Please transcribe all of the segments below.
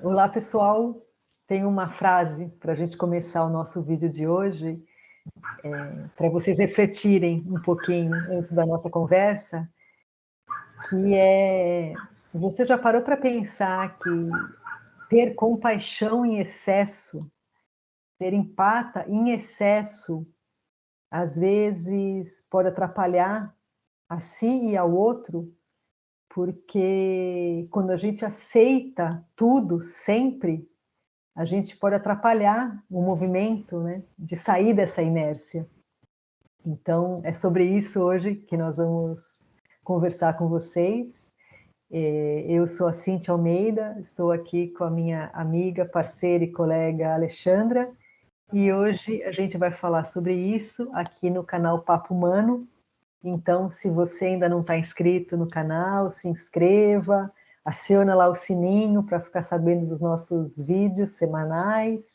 Olá, pessoal. Tem uma frase para a gente começar o nosso vídeo de hoje, para vocês refletirem um pouquinho antes da nossa conversa, que é: você já parou para pensar que ter compaixão em excesso, ter empata em excesso, às vezes pode atrapalhar a si e ao outro? Porque quando a gente aceita tudo sempre, a gente pode atrapalhar o movimento, né, de sair dessa inércia. Então, é sobre isso hoje que nós vamos conversar com vocês. Eu sou a Cíntia Almeida, estou aqui com a minha amiga, parceira e colega Alexandra, e hoje a gente vai falar sobre isso aqui no canal Papo Humano. Então, se você ainda não está inscrito no canal, se inscreva, aciona lá o sininho para ficar sabendo dos nossos vídeos semanais.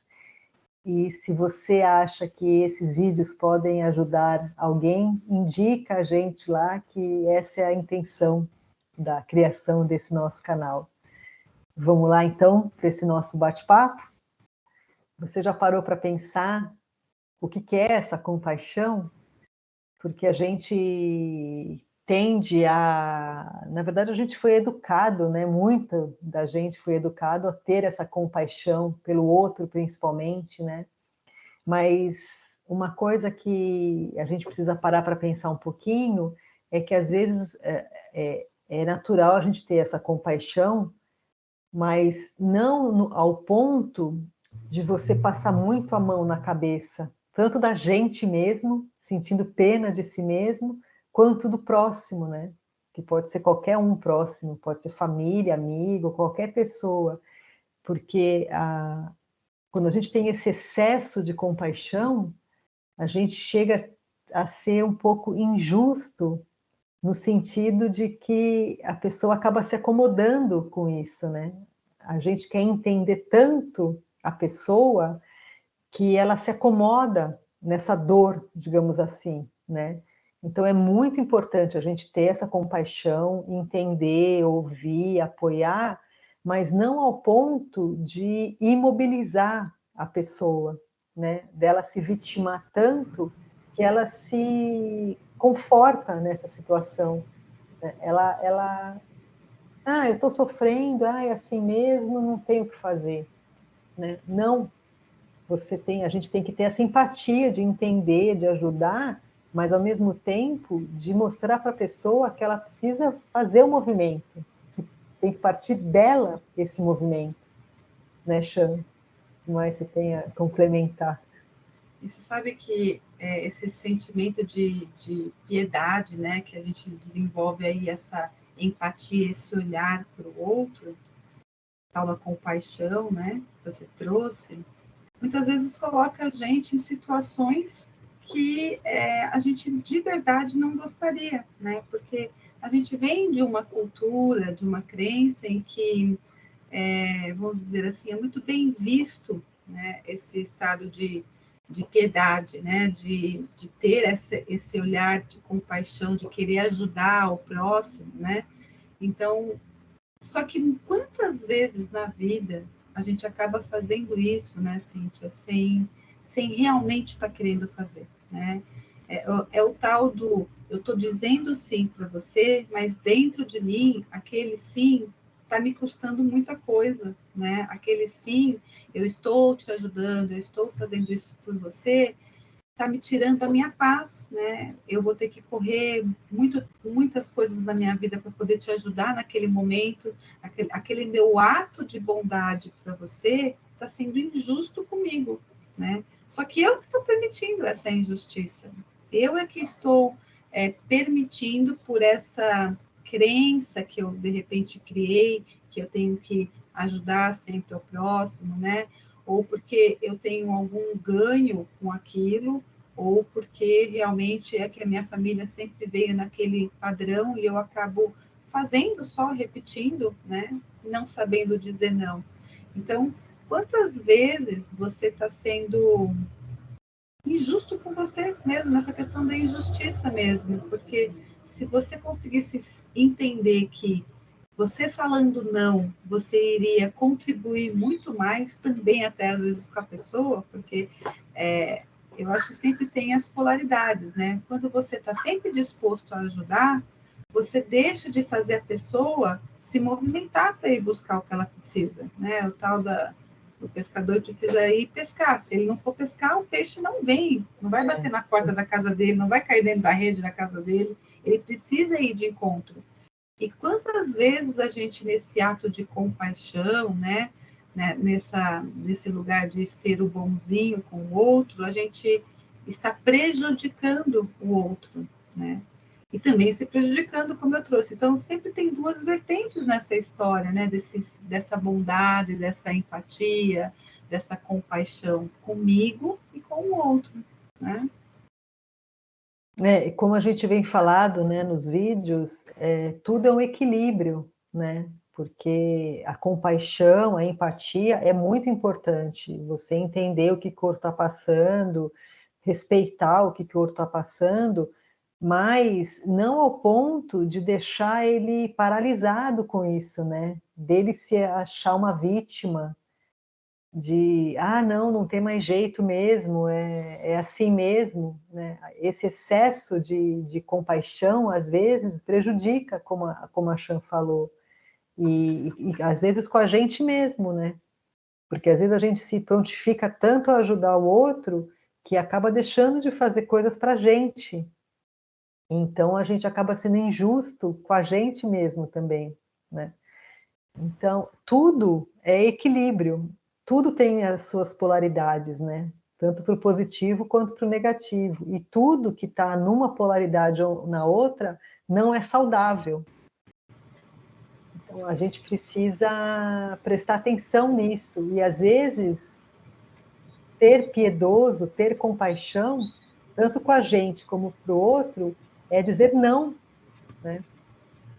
E se você acha que esses vídeos podem ajudar alguém, indica a gente lá, que essa é a intenção da criação desse nosso canal. Vamos lá então para esse nosso bate-papo? Você já parou para pensar o que é essa compaixão? Porque a gente tende a... Na verdade, a gente foi educado, né? Muito da gente foi educado a ter essa compaixão pelo outro, principalmente, né? Mas uma coisa que a gente precisa parar para pensar um pouquinho é que, às vezes, é natural a gente ter essa compaixão, mas não ao ponto de você passar muito a mão na cabeça, tanto da gente mesmo, sentindo pena de si mesmo, quanto do próximo, né? Que pode ser qualquer um próximo, pode ser família, amigo, qualquer pessoa, porque quando a gente tem esse excesso de compaixão, a gente chega a ser um pouco injusto, no sentido de que a pessoa acaba se acomodando com isso, né? A gente quer entender tanto a pessoa que ela se acomoda nessa dor, digamos assim, né? Então é muito importante a gente ter essa compaixão, entender, ouvir, apoiar, mas não ao ponto de imobilizar a pessoa, né? Dela se vitimar tanto que ela se conforta nessa situação. Eu estou sofrendo, é assim mesmo, não tenho o que fazer, né? Não, a gente tem que ter essa empatia de entender, de ajudar, mas ao mesmo tempo de mostrar para a pessoa que ela precisa fazer o movimento, que tem que partir dela esse movimento, né, Chan? O que mais você tem a complementar? E você sabe que esse sentimento de piedade, né, que a gente desenvolve aí, essa empatia, esse olhar para o outro, tal da compaixão, né, que você trouxe, muitas vezes coloca a gente em situações que a gente de verdade não gostaria, né, porque a gente vem de uma cultura, de uma crença em que, vamos dizer assim, é muito bem visto, né, esse estado de piedade, né, de ter esse olhar de compaixão, de querer ajudar o próximo, né? Então, só que quantas vezes na vida a gente acaba fazendo isso, né, Cíntia, sem realmente estar querendo fazer, né? É o tal do, eu estou dizendo sim para você, mas dentro de mim, aquele sim está me custando muita coisa, né? Aquele sim, eu estou te ajudando, eu estou fazendo isso por você, está me tirando a minha paz, né? Eu vou ter que correr muitas coisas na minha vida para poder te ajudar naquele momento. Aquele meu ato de bondade para você está sendo injusto comigo, né? Só que eu que estou permitindo essa injustiça. Eu é que estou permitindo por essa crença que eu, de repente, criei, que eu tenho que ajudar sempre ao próximo, né? Ou porque eu tenho algum ganho com aquilo, ou porque realmente é que a minha família sempre veio naquele padrão e eu acabo fazendo só, repetindo, né? Não sabendo dizer não. Então, quantas vezes você está sendo injusto com você mesmo, nessa questão da injustiça mesmo, porque se você conseguisse entender que Você falando não, você iria contribuir muito mais, também até às vezes com a pessoa, porque eu acho que sempre tem as polaridades, né? Quando você está sempre disposto a ajudar, você deixa de fazer a pessoa se movimentar para ir buscar o que ela precisa, né? O tal o pescador precisa ir pescar. Se ele não for pescar, o peixe não vem, não vai bater na porta da casa dele, não vai cair dentro da rede da casa dele. Ele precisa ir de encontro. E quantas vezes a gente, nesse ato de compaixão, nesse lugar de ser o bonzinho com o outro, a gente está prejudicando o outro, né? E também se prejudicando, como eu trouxe. Então, sempre tem duas vertentes nessa história, né? Dessa bondade, dessa empatia, dessa compaixão comigo e com o outro, né? Como a gente vem falado, né, nos vídeos, tudo é um equilíbrio, né? Porque a compaixão, a empatia é muito importante. Você entender o que o outro está passando, respeitar o que o outro está passando, mas não ao ponto de deixar ele paralisado com isso, né? Dele se achar uma vítima, de, não, não tem mais jeito mesmo, é assim mesmo, né? Esse excesso de compaixão, às vezes, prejudica, como a Chan falou, e às vezes com a gente mesmo, né? Porque às vezes a gente se prontifica tanto a ajudar o outro, que acaba deixando de fazer coisas para a gente. Então a gente acaba sendo injusto com a gente mesmo também, né? Então, tudo é equilíbrio, tudo tem as suas polaridades, né? Tanto para o positivo quanto para o negativo. E tudo que está numa polaridade ou na outra não é saudável. Então, a gente precisa prestar atenção nisso. E, às vezes, ser piedoso, ter compaixão, tanto com a gente como para o outro, é dizer não, né?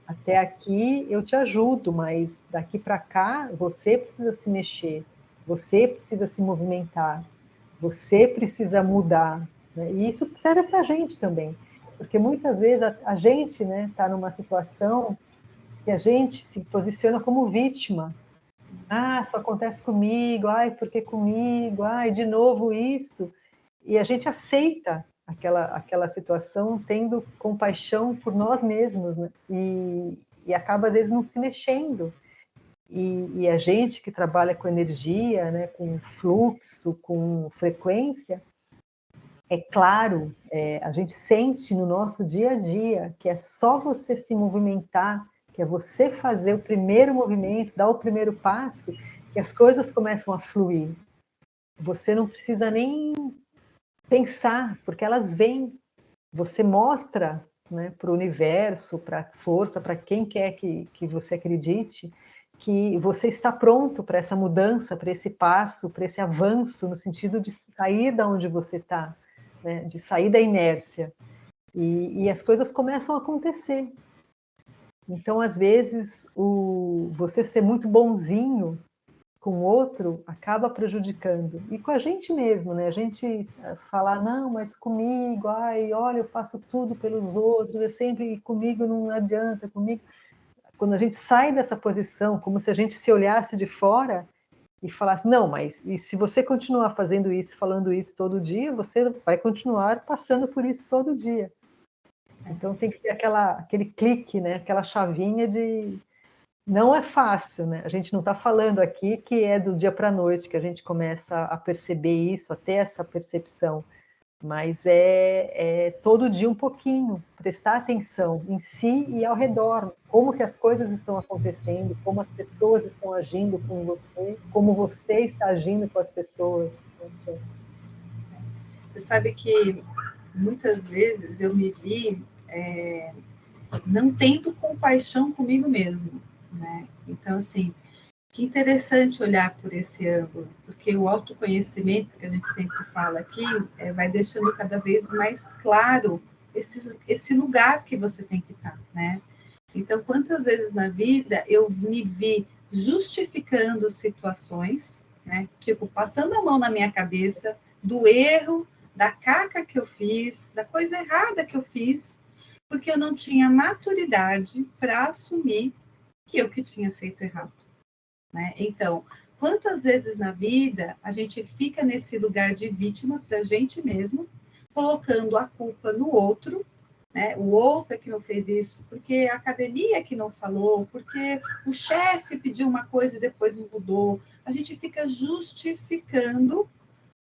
Até aqui eu te ajudo, mas daqui para cá você precisa se mexer, você precisa se movimentar, você precisa mudar, né? E isso serve para a gente também, porque muitas vezes a gente, né, está numa situação que a gente se posiciona como vítima. Só acontece comigo, por que comigo? De novo isso. E a gente aceita aquela situação tendo compaixão por nós mesmos, né? E acaba, às vezes, não se mexendo. E a gente que trabalha com energia, né, com fluxo, com frequência, é claro, a gente sente no nosso dia a dia que é só você se movimentar, que é você fazer o primeiro movimento, dar o primeiro passo, que as coisas começam a fluir. Você não precisa nem pensar, porque elas vêm. Você mostra, né, para o universo, para a força, para quem quer que você acredite, que você está pronto para essa mudança, para esse passo, para esse avanço, no sentido de sair da onde você está, né, de sair da inércia. E as coisas começam a acontecer. Então, às vezes, você ser muito bonzinho com o outro acaba prejudicando. E com a gente mesmo, né? A gente falar, não, mas comigo, olha, eu faço tudo pelos outros, é sempre comigo, não adianta, comigo. Quando a gente sai dessa posição, como se a gente se olhasse de fora e falasse, não, mas e se você continuar fazendo isso, falando isso todo dia, você vai continuar passando por isso todo dia. Então tem que ter aquele clique, né? Aquela chavinha de não é fácil, né? A gente não está falando aqui que é do dia para a noite que a gente começa a perceber isso, a ter essa percepção, mas é todo dia um pouquinho, prestar atenção em si e ao redor, como que as coisas estão acontecendo, como as pessoas estão agindo com você, como você está agindo com as pessoas. Você sabe que muitas vezes eu me vi não tendo compaixão comigo mesmo, né? Então, assim, que interessante olhar por esse ângulo, porque o autoconhecimento que a gente sempre fala aqui vai deixando cada vez mais claro esse lugar que você tem que estar, né? Então, quantas vezes na vida eu me vi justificando situações, né? Tipo, passando a mão na minha cabeça do erro, da caca que eu fiz, da coisa errada que eu fiz, porque eu não tinha maturidade para assumir que eu que tinha feito errado, né? Então, quantas vezes na vida a gente fica nesse lugar de vítima da gente mesmo, colocando a culpa no outro, né? O outro é que não fez isso, porque a academia é que não falou, porque o chefe pediu uma coisa e depois mudou. A gente fica justificando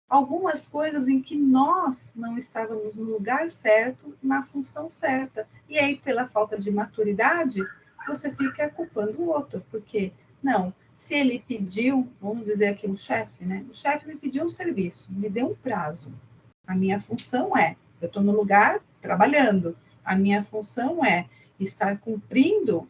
algumas coisas em que nós não estávamos no lugar certo, na função certa. E aí, pela falta de maturidade, você fica culpando o outro, porque, não, se ele pediu, vamos dizer aqui um chefe, né? O chefe me pediu um serviço, me deu um prazo. A minha função é, eu estou no lugar trabalhando, a minha função é estar cumprindo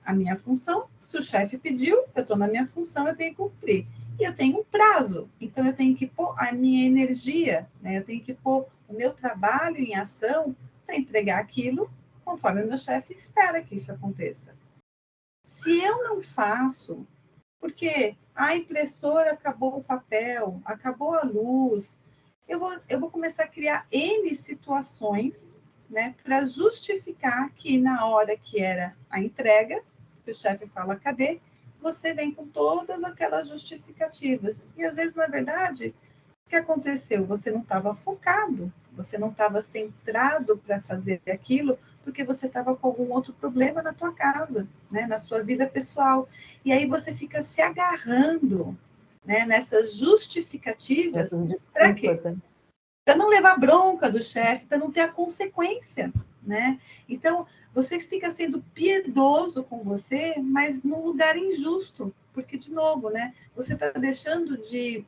a minha função. Se o chefe pediu, eu estou na minha função, eu tenho que cumprir. E eu tenho um prazo, então eu tenho que pôr a minha energia, né? Eu tenho que pôr o meu trabalho em ação para entregar aquilo conforme o meu chefe espera que isso aconteça. Se eu não faço, porque a impressora acabou o papel, acabou a luz, eu vou começar a criar N situações, né, para justificar que na hora que era a entrega, o chefe fala, cadê? Você vem com todas aquelas justificativas. E às vezes, na verdade, o que aconteceu? Você não estava focado, você não estava centrado para fazer aquilo, porque você estava com algum outro problema na tua casa, né, na sua vida pessoal. E aí você fica se agarrando, né, nessas justificativas. Essas Para quê? desculpas, né? Para não levar bronca do chefe, para não ter a consequência, né? Então, você fica sendo piedoso com você, mas num lugar injusto, porque, de novo, né, você está deixando de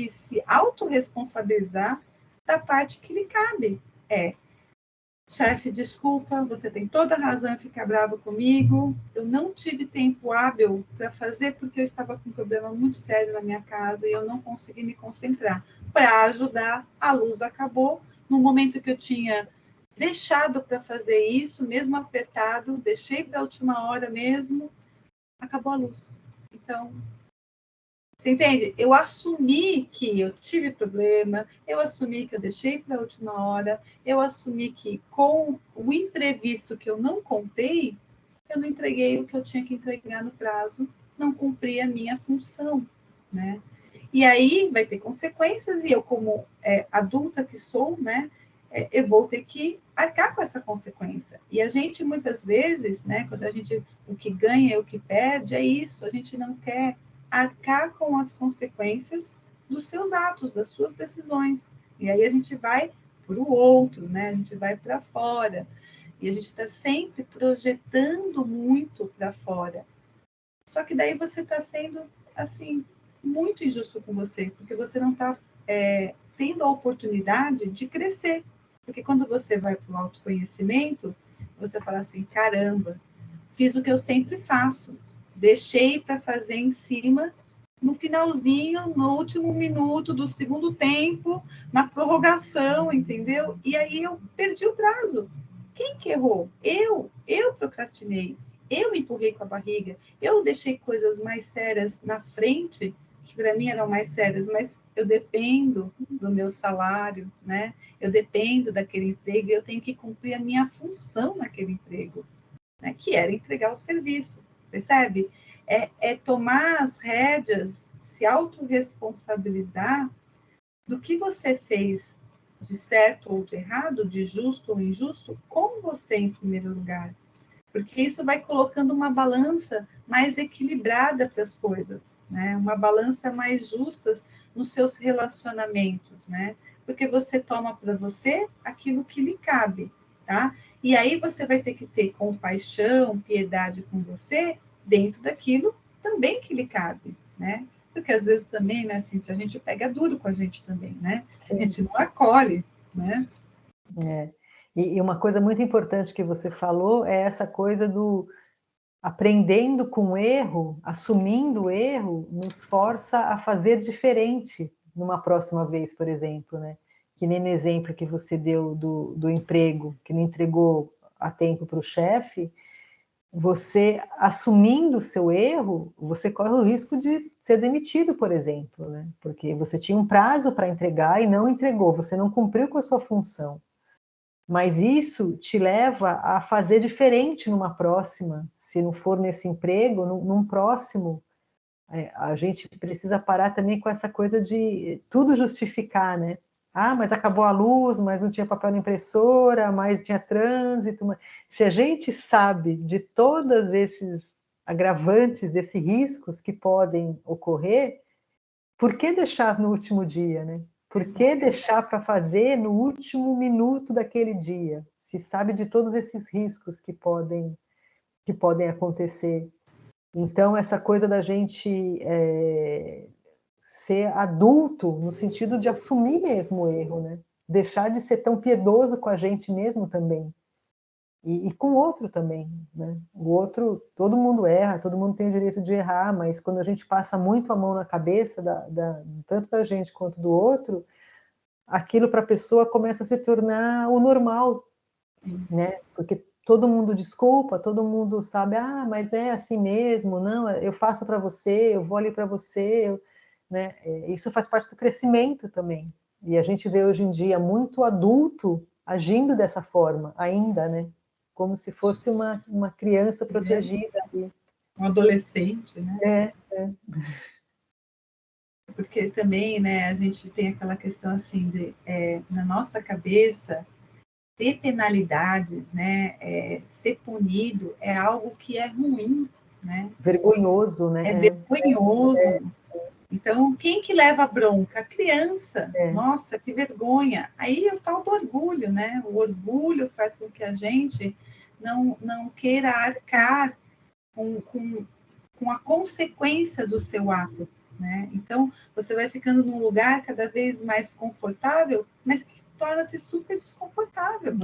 se autorresponsabilizar da parte que lhe cabe. Chefe, desculpa, você tem toda a razão em ficar bravo comigo. Eu não tive tempo hábil para fazer porque eu estava com um problema muito sério na minha casa e eu não consegui me concentrar. Para ajudar, a luz acabou. No momento que eu tinha deixado para fazer isso, mesmo apertado, deixei para a última hora mesmo, acabou a luz. Então, você entende? Eu assumi que eu tive problema, eu assumi que eu deixei para a última hora, eu assumi que com o imprevisto que eu não contei, eu não entreguei o que eu tinha que entregar no prazo, não cumpri a minha função, né? E aí vai ter consequências e eu, como adulta que sou, né, eu vou ter que arcar com essa consequência. E a gente, muitas vezes, né, quando a gente, o que ganha e o que perde, é isso, a gente não quer arcar com as consequências dos seus atos, das suas decisões. E aí a gente vai para o outro, né? A gente vai para fora. E a gente está sempre projetando muito para fora. Só que daí você está sendo, assim, muito injusto com você, porque você não está tendo a oportunidade de crescer. Porque quando você vai para o autoconhecimento, você fala assim, caramba, fiz o que eu sempre faço. Deixei para fazer em cima, no finalzinho, no último minuto do segundo tempo, na prorrogação, entendeu? E aí eu perdi o prazo. Quem que errou? Eu procrastinei. Eu empurrei com a barriga. Eu deixei coisas mais sérias na frente, que para mim eram mais sérias, mas eu dependo do meu salário, né? Eu dependo daquele emprego e eu tenho que cumprir a minha função naquele emprego, né, que era entregar o serviço, percebe? É tomar as rédeas, se autorresponsabilizar do que você fez de certo ou de errado, de justo ou injusto, com você em primeiro lugar. Porque isso vai colocando uma balança mais equilibrada para as coisas, né? Uma balança mais justa nos seus relacionamentos, né? Porque você toma para você aquilo que lhe cabe, tá? E aí você vai ter que ter compaixão, piedade com você, dentro daquilo também que lhe cabe, né? Porque às vezes também, né, Cíntia, a gente pega duro com a gente também, né? A Sim. gente não acolhe, né? E uma coisa muito importante que você falou é essa coisa do aprendendo com o erro, assumindo o erro, nos força a fazer diferente numa próxima vez, por exemplo, né? Que nem no exemplo que você deu do emprego, que não entregou a tempo para o chefe, você assumindo o seu erro, você corre o risco de ser demitido, por exemplo, né? Porque você tinha um prazo para entregar e não entregou, você não cumpriu com a sua função. Mas isso te leva a fazer diferente numa próxima. Se não for nesse emprego, num próximo, a gente precisa parar também com essa coisa de tudo justificar, né? Ah, mas acabou a luz, mas não tinha papel na impressora, mas tinha trânsito. Se a gente sabe de todos esses agravantes, desses riscos que podem ocorrer, por que deixar no último dia, né? Por que deixar para fazer no último minuto daquele dia? Se sabe de todos esses riscos que podem acontecer. Então, essa coisa da gente ser adulto, no sentido de assumir mesmo o erro, né? Deixar de ser tão piedoso com a gente mesmo também. E com o outro também, né? O outro, todo mundo erra, todo mundo tem o direito de errar, mas quando a gente passa muito a mão na cabeça, tanto da gente quanto do outro, aquilo para a pessoa começa a se tornar o normal, né? Porque todo mundo desculpa, todo mundo sabe, ah, mas é assim mesmo, não, eu faço para você, eu vou ali para você, né? Isso faz parte do crescimento também. E a gente vê hoje em dia muito adulto agindo dessa forma, ainda, né? Como se fosse uma criança protegida ali. Um adolescente, né? É. Porque também, né, a gente tem aquela questão assim de, na nossa cabeça, ter penalidades, né, ser punido é algo que é ruim, né? Vergonhoso, né? É vergonhoso. Então, quem que leva a bronca? A criança. Nossa, que vergonha. Aí é o tal do orgulho, né? O orgulho faz com que a gente não queira arcar com a consequência do seu ato, né? Então, você vai ficando num lugar cada vez mais confortável, mas que torna-se super desconfortável.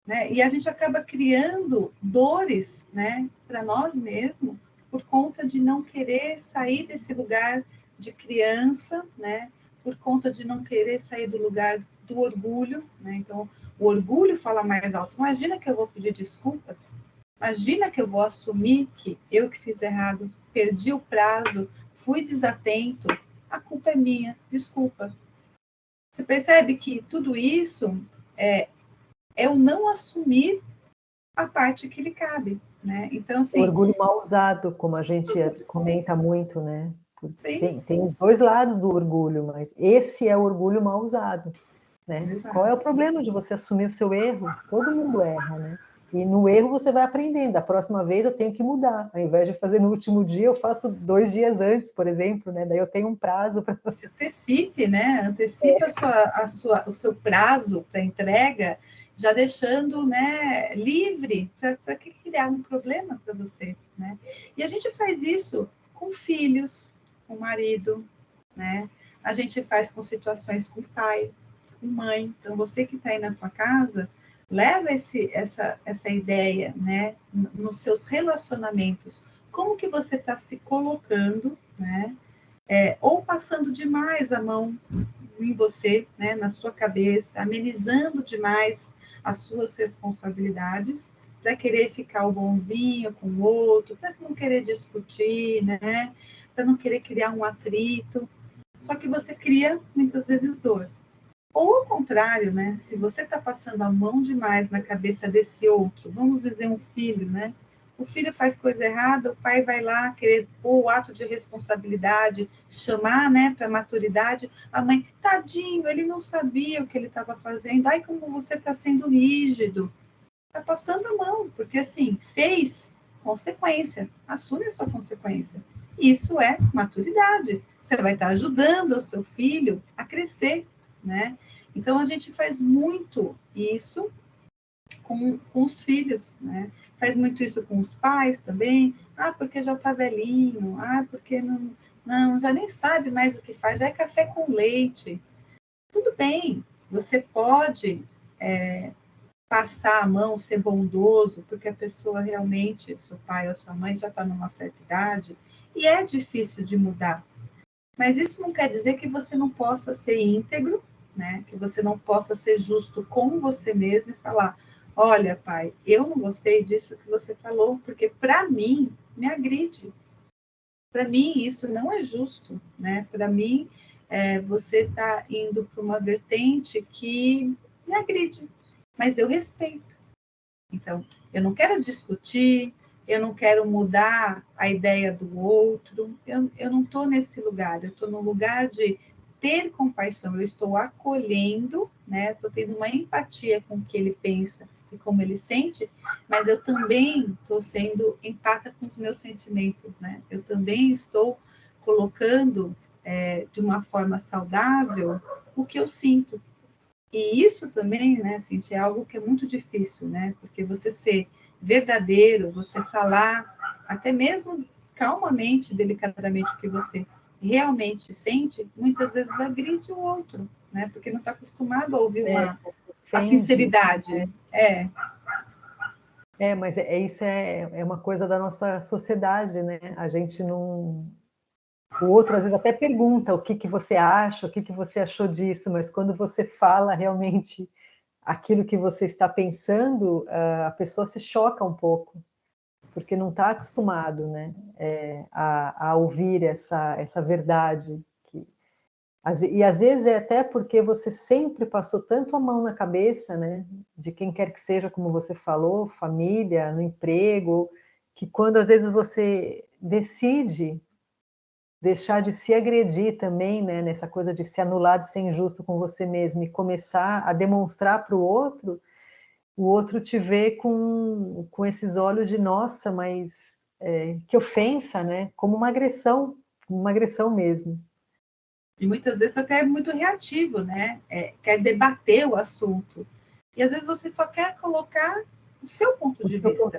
Né? E a gente acaba criando dores, né, para nós mesmos, por conta de não querer sair desse lugar de criança, né, por conta de não querer sair do lugar do orgulho, né? Então, o orgulho fala mais alto. Imagina que eu vou pedir desculpas, imagina que eu vou assumir que eu que fiz errado, perdi o prazo, fui desatento, a culpa é minha, desculpa. Você percebe que tudo isso é o não assumir a parte que lhe cabe, né? Então, O assim... orgulho mal usado, como a gente comenta muito, né? Sim. Tem os dois lados do orgulho, mas esse é o orgulho mal usado, né? Exato. Qual é o problema de você assumir o seu erro? Todo mundo erra, né? E no erro você vai aprendendo. Da próxima vez eu tenho que mudar. Ao invés de fazer no último dia, eu faço 2 dias antes, por exemplo, né? Daí eu tenho um prazo para você antecipe, né? Antecipe o seu prazo para entrega, já deixando, né, livre para que criar um problema para você, né? E a gente faz isso com filhos, com marido, né? A gente faz com situações com pai, com mãe. Então, você que está aí na tua casa, leva essa ideia, né, nos seus relacionamentos. Como que você está se colocando, né? Ou passando demais a mão em você, né, na sua cabeça, amenizando demais as suas responsabilidades, para querer ficar o bonzinho com o outro, para não querer discutir, né, para não querer criar um atrito. Só que você cria, muitas vezes, dor. Ou ao contrário, né, se você está passando a mão demais na cabeça desse outro, vamos dizer um filho, né, o filho faz coisa errada, o pai vai lá querer pôr o ato de responsabilidade, chamar, né, para maturidade. A mãe, tadinho, ele não sabia o que ele estava fazendo. Ai, como você está sendo rígido. Está passando a mão, porque assim, fez consequência, assume a sua consequência. Isso é maturidade. Você vai estar ajudando o seu filho a crescer, né? Então, a gente faz muito isso com os filhos, né? Faz muito isso com os pais também. Ah, porque já está velhinho. Ah, porque não, já nem sabe mais o que faz. Já é café com leite. Tudo bem, você pode passar a mão, ser bondoso, porque a pessoa realmente, o seu pai ou sua mãe já está numa certa idade e é difícil de mudar. Mas isso não quer dizer que você não possa ser íntegro, né? Que você não possa ser justo com você mesmo e falar: olha, pai, eu não gostei disso que você falou, porque para mim me agride. Para mim isso não é justo, né? Para mim você está indo para uma vertente que me agride. mas eu respeito. Então, eu não quero discutir, eu não quero mudar a ideia do outro, eu não estou nesse lugar, eu estou no lugar de ter compaixão, eu estou acolhendo, né? Estou tendo uma empatia com o que ele pensa e como ele sente, mas eu também estou sendo empática com os meus sentimentos, né? Eu também estou colocando de uma forma saudável o que eu sinto. E isso também, né, Cintia, é algo que é muito difícil, né? Porque você ser verdadeiro, você falar até mesmo calmamente, delicadamente o que você realmente sente, muitas vezes agride o outro, né? Porque não está acostumado a ouvir a Ofende. sinceridade. Mas isso é uma coisa da nossa sociedade, né? A gente não. O outro às vezes até pergunta o que você acha, o que você achou disso, mas quando você fala realmente aquilo que você está pensando, a pessoa se choca um pouco, porque não está acostumado, né, a ouvir essa verdade. E às vezes é até porque você sempre passou tanto a mão na cabeça, né, de quem quer que seja, como você falou, família, no emprego, que quando às vezes você decide deixar de se agredir também, né, nessa coisa de se anular, de ser injusto com você mesmo e começar a demonstrar para o outro te vê com esses olhos de nossa, mas que ofensa, né? Como uma agressão mesmo. E muitas vezes até é muito reativo, né? Quer debater o assunto. E às vezes você só quer colocar o seu ponto O de seu vista. ponto,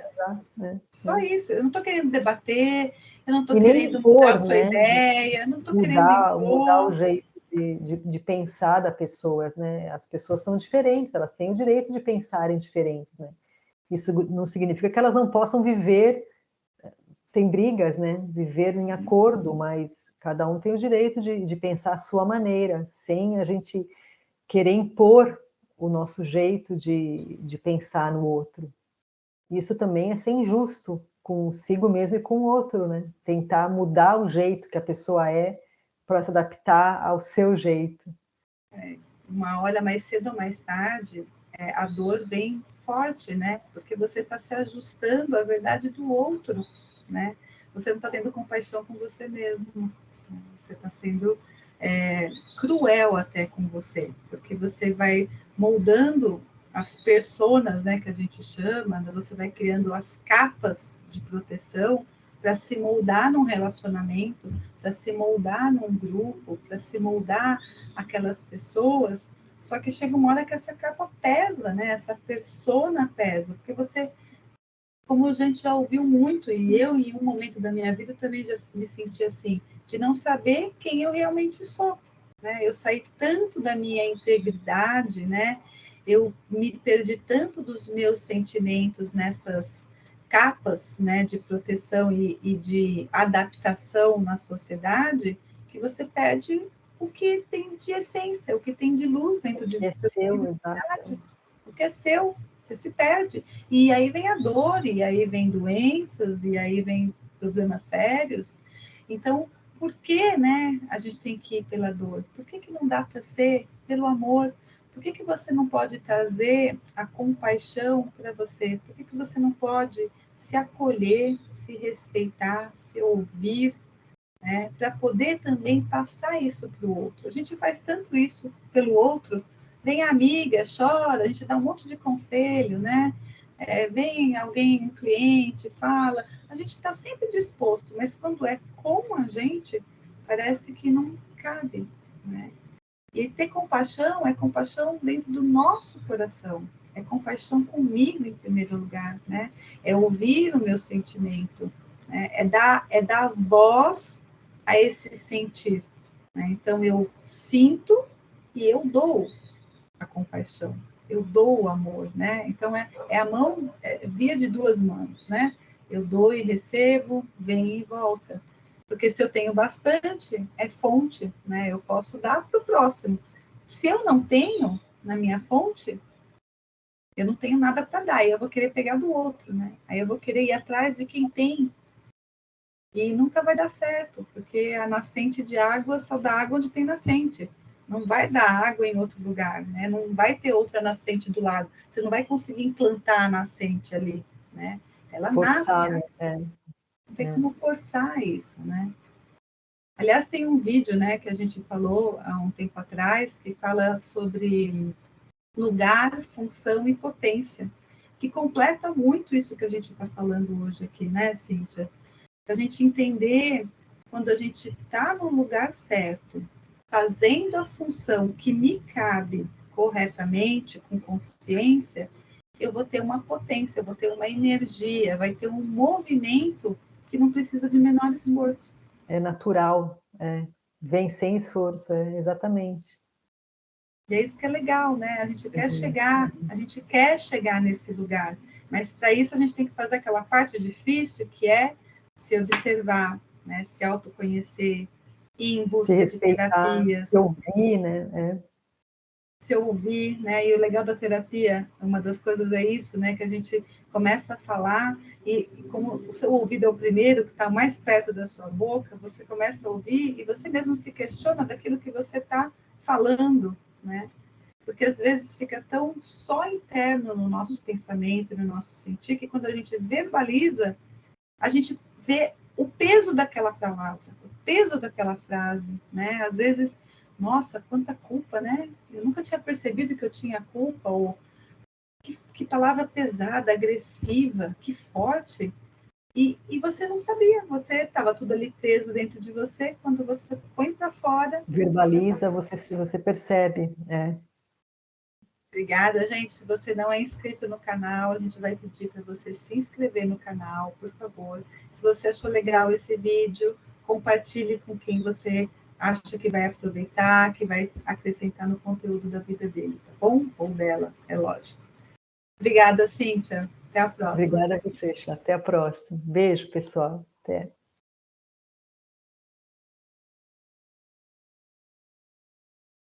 né? Só isso. Eu não estou querendo debater, eu não estou E nem querendo mudar a impor, sua né? ideia, eu não estou querendo Mudar o impor. jeito de pensar da pessoa, né? As pessoas são diferentes, elas têm o direito de pensarem diferentes, né? Isso não significa que elas não possam viver sem brigas, né? Viver em acordo, mas cada um tem o direito de pensar a sua maneira, sem a gente querer impor o nosso jeito de pensar no outro. Isso também é ser injusto consigo mesmo e com o outro, né? Tentar mudar o jeito que a pessoa é para se adaptar ao seu jeito. Uma hora mais cedo ou mais tarde, a dor vem forte, né? Porque você está se ajustando à verdade do outro, né? Você não está tendo compaixão com você mesmo. Você está sendo cruel até com você, porque você vai moldando as personas, né, que a gente chama, né? Você vai criando as capas de proteção para se moldar num relacionamento, para se moldar num grupo, para se moldar aquelas pessoas. Só que chega uma hora que essa capa pesa, né? Essa persona pesa, porque você, como a gente já ouviu muito, e eu em um momento da minha vida também já me senti assim, de não saber quem eu realmente sou, né? Eu saí tanto da minha integridade, né? Eu me perdi tanto dos meus sentimentos nessas capas, né, de proteção e de adaptação na sociedade, que você perde o que tem de essência, o que tem de luz dentro de É você, seu, exato. o que é seu, você se perde. E aí vem a dor, e aí vem doenças, e aí vem problemas sérios. Então, por que, né, a gente tem que ir pela dor? Por que não dá para ser pelo amor? Por que você não pode trazer a compaixão para você? Por que você não pode se acolher, se respeitar, se ouvir, né, para poder também passar isso para o outro? A gente faz tanto isso pelo outro, vem a amiga, chora, a gente dá um monte de conselho, né? Vem alguém, um cliente, fala, a gente está sempre disposto, mas quando é com a gente, parece que não cabe, né? E ter compaixão é compaixão dentro do nosso coração, é compaixão comigo em primeiro lugar, né? É ouvir o meu sentimento, né? É dar voz a esse sentir, né? Então eu sinto e eu dou a compaixão, eu dou o amor, né? Então é a mão, via de duas mãos, né? Eu dou e recebo, vem e volta. Porque se eu tenho bastante, é fonte, né? Eu posso dar para o próximo. Se eu não tenho na minha fonte, eu não tenho nada para dar, e eu vou querer pegar do outro, né? Aí eu vou querer ir atrás de quem tem. E nunca vai dar certo, porque a nascente de água só dá água onde tem nascente. não vai dar água em outro lugar, né? Não vai ter outra nascente do lado. Você não vai conseguir implantar a nascente ali, né? Ela nasce, Forçar, né? não tem como forçar isso, né? Aliás, tem um vídeo, né, que a gente falou há um tempo atrás, que fala sobre lugar, função e potência, que completa muito isso que a gente está falando hoje aqui, né, Cíntia? Para a gente entender quando a gente está no lugar certo, fazendo a função que me cabe corretamente, com consciência, eu vou ter uma potência, eu vou ter uma energia, vai ter um movimento que não precisa de menor esforço. É natural, vem sem esforço, exatamente. E é isso que é legal, né? Uhum. A gente quer chegar nesse lugar, mas para isso a gente tem que fazer aquela parte difícil que é se observar, né? Se autoconhecer, ir em Se busca de respeitar, se terapias, ouvir, né? se ouvir, né? E o legal da terapia, uma das coisas é isso, né? Que a gente começa a falar e como o seu ouvido é o primeiro que está mais perto da sua boca, você começa a ouvir e você mesmo se questiona daquilo que você está falando, né? Porque às vezes fica tão só interno no nosso pensamento, no nosso sentir, que quando a gente verbaliza, a gente vê o peso daquela palavra, o peso daquela frase, né? Às vezes, nossa, quanta culpa, né? Eu nunca tinha percebido que eu tinha culpa, ou que palavra pesada, agressiva, que forte. E você não sabia, você estava tudo ali preso dentro de você, quando você põe para fora, você tá. Verbaliza, você percebe, Obrigada, gente. Se você não é inscrito no canal, a gente vai pedir para você se inscrever no canal, por favor. Se você achou legal esse vídeo, compartilhe com quem você acha que vai aproveitar, que vai acrescentar no conteúdo da vida dele, tá bom? Ou dela, é lógico. Obrigada, Cíntia. Até a próxima. Obrigada a você, Chá. Até a próxima. Beijo, pessoal. Até.